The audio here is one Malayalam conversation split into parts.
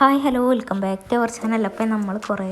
Hi hello welcome back to our channel. അപ്പം നമ്മൾ കുറേ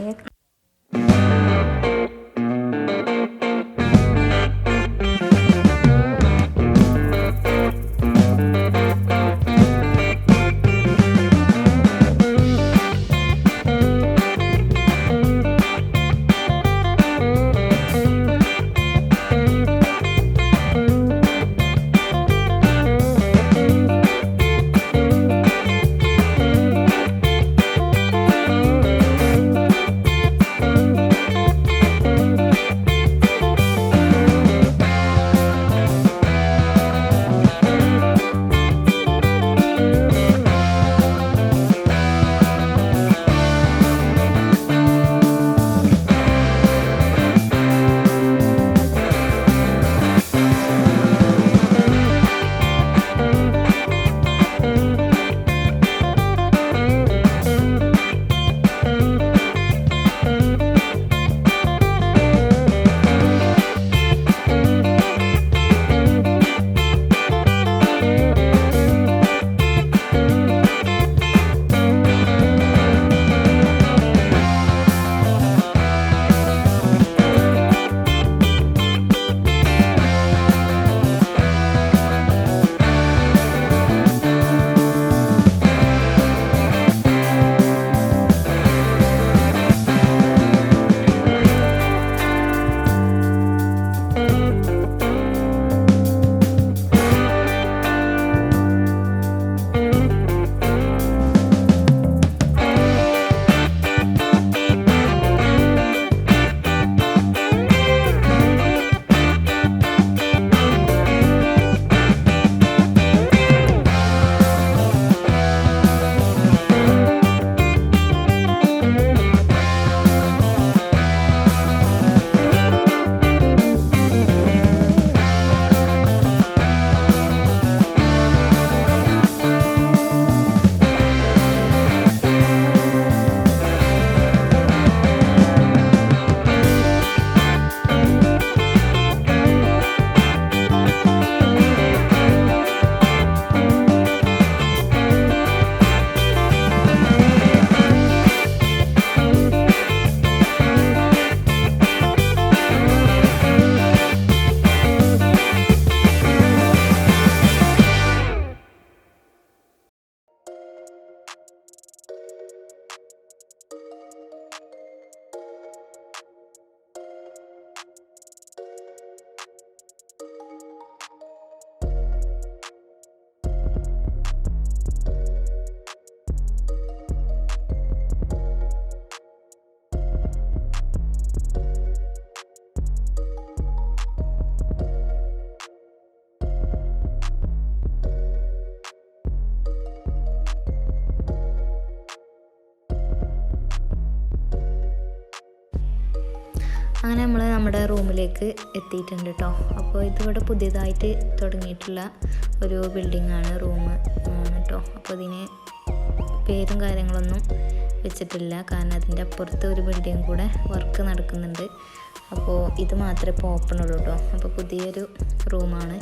അങ്ങനെ നമ്മൾ നമ്മുടെ റൂമിലേക്ക് എത്തിയിട്ടുണ്ട് കേട്ടോ. അപ്പോൾ ഇതിവിടെ പുതിയതായിട്ട് തുടങ്ങിയിട്ടുള്ള ഒരു ബിൽഡിങ്ങാണ്, റൂം ആണ് കേട്ടോ. അപ്പോൾ ഇതിന് പേരും കാര്യങ്ങളൊന്നും വെച്ചിട്ടില്ല, കാരണം അതിൻ്റെ അപ്പുറത്ത് ഒരു ബിൽഡിങ് കൂടെ വർക്ക് നടക്കുന്നുണ്ട്. അപ്പോൾ ഇത് മാത്രമേ ഇപ്പോൾ ഓപ്പൺ ഉള്ളൂ കേട്ടോ. അപ്പോൾ പുതിയൊരു റൂമാണ്.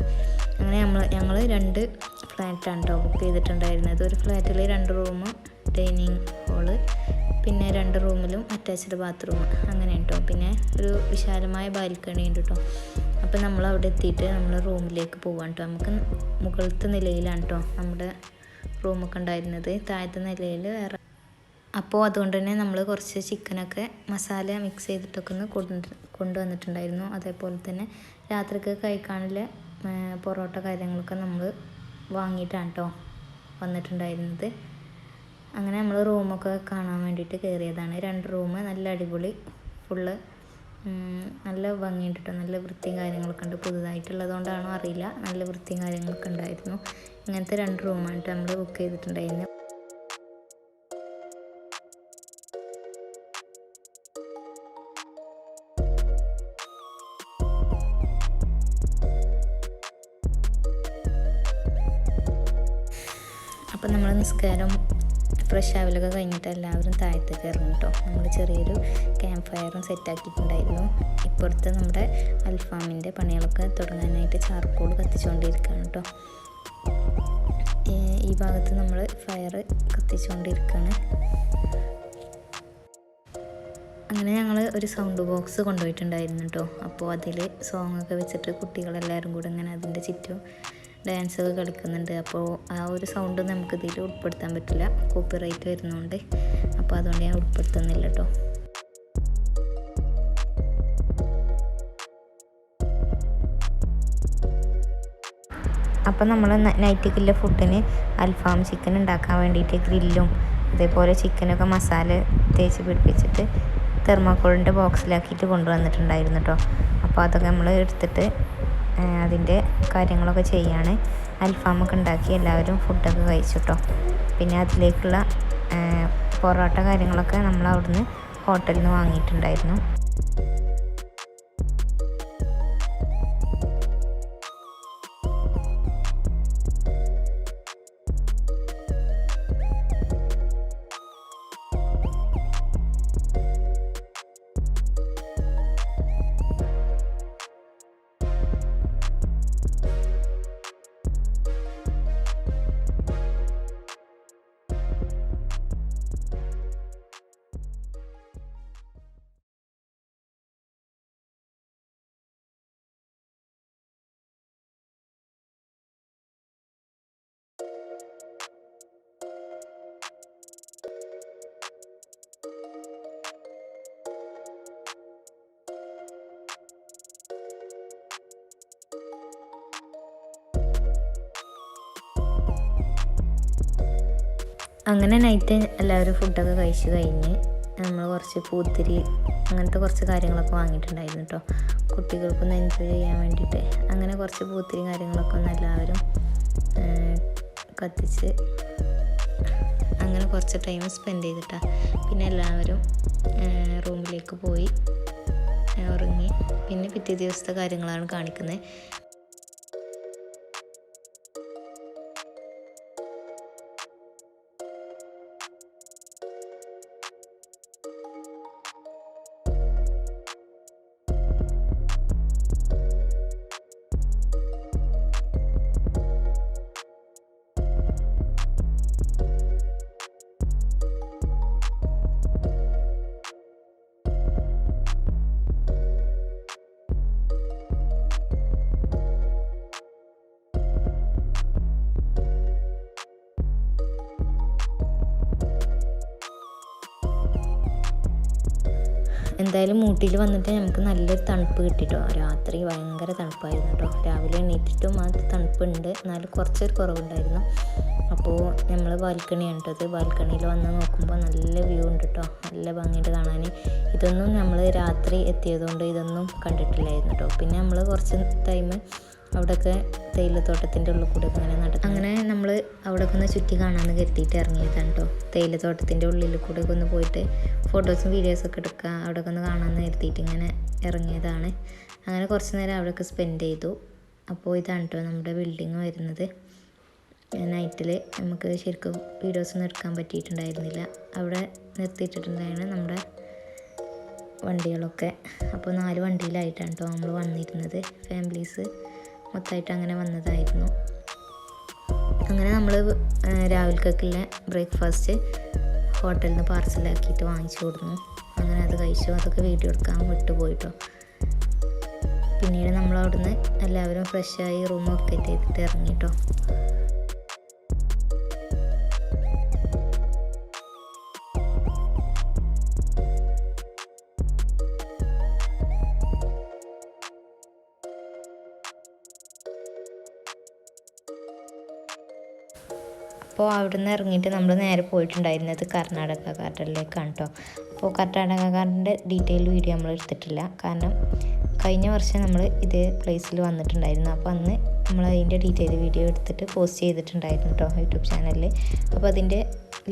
അങ്ങനെ ഞങ്ങൾ 2 ഫ്ലാറ്റാണ് കേട്ടോ ബുക്ക് ചെയ്തിട്ടുണ്ടായിരുന്നത്. ഒരു ഫ്ലാറ്റിൽ 2 റൂം, ഡൈനിങ് ഹോള്, പിന്നെ 2 റൂമിലും അറ്റാച്ച്ഡ് ബാത്റൂം, അങ്ങനെ കേട്ടോ. പിന്നെ ഒരു വിശാലമായ ബാൽക്കണി ഉണ്ട് കേട്ടോ. അപ്പോൾ നമ്മൾ അവിടെ എത്തിയിട്ട് നമ്മൾ റൂമിലേക്ക് പോകാൻ കേട്ടോ. നമുക്ക് മുകളിലത്തെ നിലയിലാണ് കേട്ടോ നമ്മുടെ റൂമൊക്കെ ഉണ്ടായിരുന്നത്, താഴത്തെ നിലയിൽ വേറെ. അപ്പോൾ അതുകൊണ്ട് തന്നെ നമ്മൾ കുറച്ച് ചിക്കനൊക്കെ മസാല മിക്സ് ചെയ്തിട്ടൊക്കെ ഒന്ന് കൊണ്ടുവന്നിട്ടുണ്ടായിരുന്നു. അതേപോലെ തന്നെ രാത്രിക്ക് കഴിക്കാനുള്ള പൊറോട്ട കാര്യങ്ങളൊക്കെ നമ്മൾ വാങ്ങിയിട്ടാണ് കേട്ടോ വന്നിട്ടുണ്ടായിരുന്നത്. അങ്ങനെ നമ്മൾ റൂമൊക്കെ കാണാൻ വേണ്ടിയിട്ട് കയറിയതാണ്. 2 റൂം നല്ല അടിപൊളി, ഫുള്ള് നല്ല ഭംഗിയുണ്ട് കേട്ടോ. നല്ല വൃത്തിയും കാര്യങ്ങളൊക്കെ ഉണ്ട്. പുതുതായിട്ടുള്ളതുകൊണ്ടാണോ അറിയില്ല, നല്ല വൃത്തിയും കാര്യങ്ങളൊക്കെ ഉണ്ടായിരുന്നു. ഇങ്ങനത്തെ 2 റൂമാണ് നമ്മൾ ബുക്ക് ചെയ്തിട്ടുണ്ടായിരുന്നത്. അപ്പം നമ്മൾ നിസ്കാരം ഫ്രഷ് ആവലൊക്കെ കഴിഞ്ഞിട്ട് എല്ലാവരും താഴത്തേക്ക് ഇറങ്ങും കേട്ടോ. നമ്മൾ ചെറിയൊരു ക്യാമ്പ് ഫയറും സെറ്റാക്കിയിട്ടുണ്ടായിരുന്നു. ഇപ്പുറത്ത് നമ്മുടെ അൽഫാമിൻ്റെ പണികളൊക്കെ തുടങ്ങാനായിട്ട് ചാർക്കോൾ കത്തിച്ചുകൊണ്ടിരിക്കുകയാണ് കേട്ടോ. ഈ ഭാഗത്ത് നമ്മൾ ഫയർ കത്തിച്ചുകൊണ്ടിരിക്കുകയാണ്. അങ്ങനെ ഞങ്ങൾ ഒരു സൗണ്ട് ബോക്സ് കൊണ്ടുപോയിട്ടുണ്ടായിരുന്നു കേട്ടോ. അപ്പോൾ അതിൽ സോങ്ങൊക്കെ വെച്ചിട്ട് കുട്ടികളെല്ലാവരും കൂടെ ഇങ്ങനെ അതിൻ്റെ ചുറ്റും ഡാൻസൊക്കെ കളിക്കുന്നുണ്ട്. അപ്പോൾ ആ ഒരു സൗണ്ട് നമുക്ക് ഇതിൽ ഉൾപ്പെടുത്താൻ പറ്റില്ല, കോപ്പിറൈറ്റ് വരുന്നതുകൊണ്ട്. അപ്പോൾ അതുകൊണ്ട് ഞാൻ ഉൾപ്പെടുത്തുന്നില്ല കേട്ടോ. അപ്പോൾ നമ്മൾ നൈറ്റിക്കുള്ള ഫുഡിന് അൽഫാം ചിക്കൻ ഉണ്ടാക്കാൻ വേണ്ടിയിട്ട് ഗ്രില്ലും അതേപോലെ ചിക്കനൊക്കെ മസാല തേച്ച് പിടിപ്പിച്ചിട്ട് തെർമോക്കോളിൻ്റെ ബോക്സിലാക്കിയിട്ട് കൊണ്ടുവന്നിട്ടുണ്ടായിരുന്നു കേട്ടോ. അപ്പോൾ അതൊക്കെ നമ്മൾ എടുത്തിട്ട് അതിൻ്റെ കാര്യങ്ങളൊക്കെ ചെയ്യാണ്. അൽഫാമൊക്കെ ഉണ്ടാക്കി എല്ലാവരും ഫുഡൊക്കെ കഴിച്ചു കേട്ടോ. പിന്നെ അതിലേക്കുള്ള പൊറോട്ട കാര്യങ്ങളൊക്കെ നമ്മൾ അവിടുന്ന് ഹോട്ടലിൽ നിന്ന് വാങ്ങിയിട്ടുണ്ടായിരുന്നു. അങ്ങനെ നൈറ്റ് എല്ലാവരും ഫുഡൊക്കെ കഴിച്ച് കഴിഞ്ഞ് നമ്മൾ കുറച്ച് പൂത്തിരി അങ്ങനത്തെ കുറച്ച് കാര്യങ്ങളൊക്കെ വാങ്ങിയിട്ടുണ്ടായിരുന്നു കേട്ടോ, കുട്ടികൾക്കൊന്ന് എൻജോയ് ചെയ്യാൻ വേണ്ടിയിട്ട്. അങ്ങനെ കുറച്ച് പൂത്തിരി കാര്യങ്ങളൊക്കെ ഒന്ന് എല്ലാവരും കത്തിച്ച് അങ്ങനെ കുറച്ച് ടൈം സ്പെൻഡ് ചെയ്തിട്ടാണ് പിന്നെ എല്ലാവരും റൂമിലേക്ക് പോയി ഉറങ്ങി. പിന്നെ പിറ്റേ ദിവസത്തെ കാര്യങ്ങളാണ് കാണിക്കുന്നത്. എന്തായാലും ഊട്ടിയിൽ വന്നിട്ട് നമുക്ക് നല്ലൊരു തണുപ്പ് കിട്ടിട്ടോ. രാത്രി ഭയങ്കര തണുപ്പായിരുന്നു കേട്ടോ. രാവിലെ എണീറ്റിട്ടും ആ തണുപ്പുണ്ട്, എന്നാലും കുറച്ചൊരു കുറവുണ്ടായിരുന്നു. അപ്പോൾ നമ്മൾ ബാൽക്കണിയാണ് കേട്ടോ. ഇത് ബാൽക്കണിയിൽ വന്ന് നോക്കുമ്പോൾ നല്ല വ്യൂ ഉണ്ട് കേട്ടോ, നല്ല ഭംഗിയിട്ട് കാണാൻ. ഇതൊന്നും നമ്മൾ രാത്രി എത്തിയതുകൊണ്ട് ഇതൊന്നും കണ്ടിട്ടില്ലായിരുന്നു കേട്ടോ. പിന്നെ നമ്മൾ കുറച്ച് ടൈം അവിടെയൊക്കെ തേയിലത്തോട്ടത്തിൻ്റെ ഉള്ളിൽ കൂടെ ഒക്കെ ഇങ്ങനെ നടക്കും. അങ്ങനെ നമ്മൾ അവിടെയൊക്കെ ഒന്ന് ചുറ്റി കാണാമെന്ന് കരുതിയിട്ട് ഇറങ്ങിയതാണ് കേട്ടോ. തേയിലത്തോട്ടത്തിൻ്റെ ഉള്ളിൽ കൂടെ ഒക്കെ ഒന്ന് പോയിട്ട് ഫോട്ടോസും വീഡിയോസൊക്കെ എടുക്കുക, അവിടെയൊക്കെ ഒന്ന് കാണാമെന്ന് കരുതിയിട്ട് ഇങ്ങനെ ഇറങ്ങിയതാണ്. അങ്ങനെ കുറച്ച് നേരം അവിടെയൊക്കെ സ്പെൻഡ് ചെയ്തു. അപ്പോൾ ഇതാണ് കേട്ടോ നമ്മുടെ ബിൽഡിങ് വരുന്നത്. നൈറ്റിൽ നമുക്ക് ശരിക്കും വീഡിയോസൊന്നും എടുക്കാൻ പറ്റിയിട്ടുണ്ടായിരുന്നില്ല. അവിടെ നിർത്തിയിട്ടിട്ടുണ്ടായിരുന്നു നമ്മുടെ വണ്ടികളൊക്കെ. അപ്പോൾ 4 വണ്ടിയിലായിട്ടാണ് കേട്ടോ നമ്മൾ വന്നിരുന്നത്. ഫാമിലീസ് മൊത്തമായിട്ട് അങ്ങനെ വന്നതായിരുന്നു. അങ്ങനെ നമ്മൾ രാവിലേക്കുള്ള ബ്രേക്ക്ഫാസ്റ്റ് ഹോട്ടലിൽ നിന്ന് പാർസലാക്കിയിട്ട് വാങ്ങിച്ചു കൊടുന്നു. അങ്ങനെ അത് കഴിച്ചു. അതൊക്കെ വീഡിയോ എടുക്കാൻ വിട്ടുപോയിട്ടോ. പിന്നീട് നമ്മൾ അവിടുന്ന് എല്ലാവരും ഫ്രഷായി റൂമൊക്കെ ചെയ്തിട്ട് ഇറങ്ങിട്ടോ. അപ്പോൾ അവിടെ നിന്ന് ഇറങ്ങിയിട്ട് നമ്മൾ നേരെ പോയിട്ടുണ്ടായിരുന്നത് കർണാടക ഗാർഡനിലേക്കാണ് കേട്ടോ. അപ്പോൾ കർണാടക ഗാർഡൻ്റെ ഡീറ്റെയിൽ വീഡിയോ നമ്മൾ എടുത്തിട്ടില്ല, കാരണം കഴിഞ്ഞ വർഷം നമ്മൾ ഇതേ പ്ലേസിൽ വന്നിട്ടുണ്ടായിരുന്നു. അപ്പോൾ അന്ന് നമ്മൾ അതിൻ്റെ ഡീറ്റെയിൽ വീഡിയോ എടുത്തിട്ട് പോസ്റ്റ് ചെയ്തിട്ടുണ്ടായിരുന്നു കേട്ടോ യൂട്യൂബ് ചാനലിൽ. അപ്പോൾ അതിൻ്റെ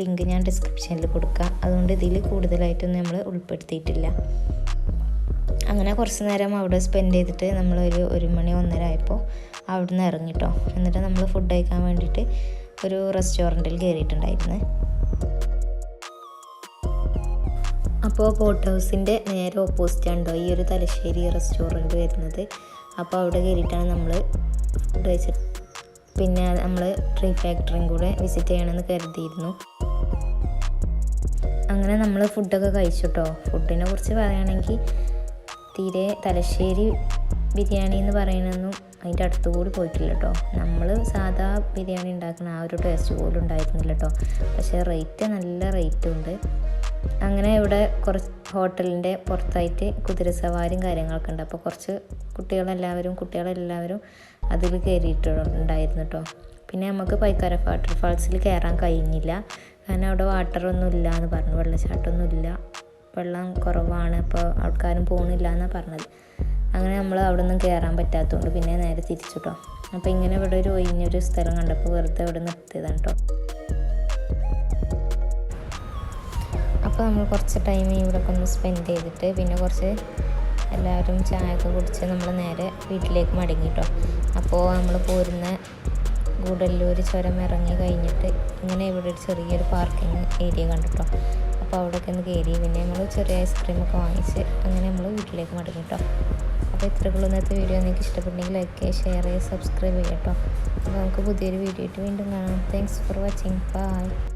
ലിങ്ക് ഞാൻ ഡിസ്ക്രിപ്ഷനിൽ കൊടുക്കാം. അതുകൊണ്ട് ഇതിൽ കൂടുതലായിട്ടൊന്നും നമ്മൾ ഉൾപ്പെടുത്തിയിട്ടില്ല. അങ്ങനെ കുറച്ച് നേരം അവിടെ സ്പെൻഡ് ചെയ്തിട്ട് നമ്മളൊരു 1 മണി 1:30 ആയപ്പോൾ അവിടെ നിന്ന് ഇറങ്ങിട്ടോ. എന്നിട്ട് നമ്മൾ ഫുഡ് കഴിക്കാൻ വേണ്ടിയിട്ട് ഒരു റെസ്റ്റോറൻറ്റിൽ കയറിയിട്ടുണ്ടായിരുന്നു. അപ്പോൾ ബോട്ട് ഹൗസിൻ്റെ നേരെ ഓപ്പോസിറ്റാണ് കേട്ടോ ഈ ഒരു തലശ്ശേരി റെസ്റ്റോറൻറ്റ് വരുന്നത്. അപ്പോൾ അവിടെ കയറിയിട്ടാണ് നമ്മൾ ഫുഡ് കഴിച്ചത്. പിന്നെ നമ്മൾ ട്രീ ഫാക്ടറിയും കൂടെ വിസിറ്റ് ചെയ്യണമെന്ന് കരുതിയിരുന്നു. അങ്ങനെ നമ്മൾ ഫുഡൊക്കെ കഴിച്ചു കേട്ടോ. ഫുഡിനെ കുറിച്ച് പറയുകയാണെങ്കിൽ തീരെ തലശ്ശേരി ബിരിയാണി എന്ന് പറയുന്നതൊന്നും അതിൻ്റെ അടുത്ത് കൂടി പോയിട്ടില്ല കേട്ടോ. നമ്മൾ സാധാ ബിരിയാണി ഉണ്ടാക്കുന്ന ആ ഒരു ടേസ്റ്റ് പോലും ഉണ്ടായിരുന്നില്ല കേട്ടോ. പക്ഷേ റേറ്റ് നല്ല റേറ്റും ഉണ്ട്. അങ്ങനെ ഇവിടെ കുറച്ച് ഹോട്ടലിൻ്റെ പുറത്തായിട്ട് കുതിരസവാരിയും കാര്യങ്ങളൊക്കെ ഉണ്ട്. അപ്പോൾ കുറച്ച് കുട്ടികളെല്ലാവരും അതിൽ കയറിയിട്ടുണ്ടായിരുന്നു കേട്ടോ. പിന്നെ നമുക്ക് പൈക്കാര വാട്ടർഫാൾസിൽ കയറാൻ കഴിഞ്ഞില്ല, കാരണം അവിടെ വാട്ടറൊന്നും ഇല്ല എന്ന് പറഞ്ഞു, വെള്ളച്ചാട്ടമൊന്നും ഇല്ല, വെള്ളം കുറവാണ്, അപ്പോൾ ആൾക്കാരും പോകുന്നില്ല എന്നാണ് പറഞ്ഞത്. അങ്ങനെ നമ്മൾ അവിടെ ഒന്നും കയറാൻ പറ്റാത്തതുകൊണ്ട് പിന്നെ നേരെ തിരിച്ചു കേട്ടോ. അപ്പോൾ ഇങ്ങനെ ഇവിടെ ഒരു ഒഴിഞ്ഞൊരു സ്ഥലം കണ്ടപ്പോൾ വെറുതെ ഇവിടെ നിർത്തിയതാണ് കേട്ടോ. അപ്പോൾ നമ്മൾ കുറച്ച് ടൈം ഇവിടെയൊക്കെ ഒന്ന് സ്പെൻഡ് ചെയ്തിട്ട് പിന്നെ കുറച്ച് എല്ലാവരും ചായയൊക്കെ കുടിച്ച് നമ്മൾ നേരെ വീട്ടിലേക്ക് മടങ്ങി കേട്ടോ. അപ്പോൾ നമ്മൾ പോരുന്ന ഗൂഡല്ലൂർ ചുരം ഇറങ്ങി കഴിഞ്ഞിട്ട് ഇങ്ങനെ ഇവിടെ ഒരു ചെറിയൊരു പാർക്കിംഗ് ഏരിയ കണ്ടിട്ടോ. അപ്പോൾ അവിടെയൊക്കെ ഒന്ന് കയറി പിന്നെ നമ്മൾ ചെറിയ ഐസ്ക്രീമൊക്കെ വാങ്ങിച്ച് അങ്ങനെ നമ്മൾ വീട്ടിലേക്ക് മടങ്ങി കേട്ടോ. അപ്പോൾ ഇത്രയുള്ള ഇന്നത്തെ വീഡിയോ നിങ്ങൾക്ക് ഇഷ്ടപ്പെട്ടെങ്കിൽ ലൈക്ക് ചെയ്യുക, ഷെയർ ചെയ്യുക, സബ്സ്ക്രൈബ് ചെയ്യുക കേട്ടോ. അപ്പോൾ നമുക്ക് പുതിയൊരു വീഡിയോ ആയിട്ട് വീണ്ടും കാണാം. Thanks for watching. ബൈ.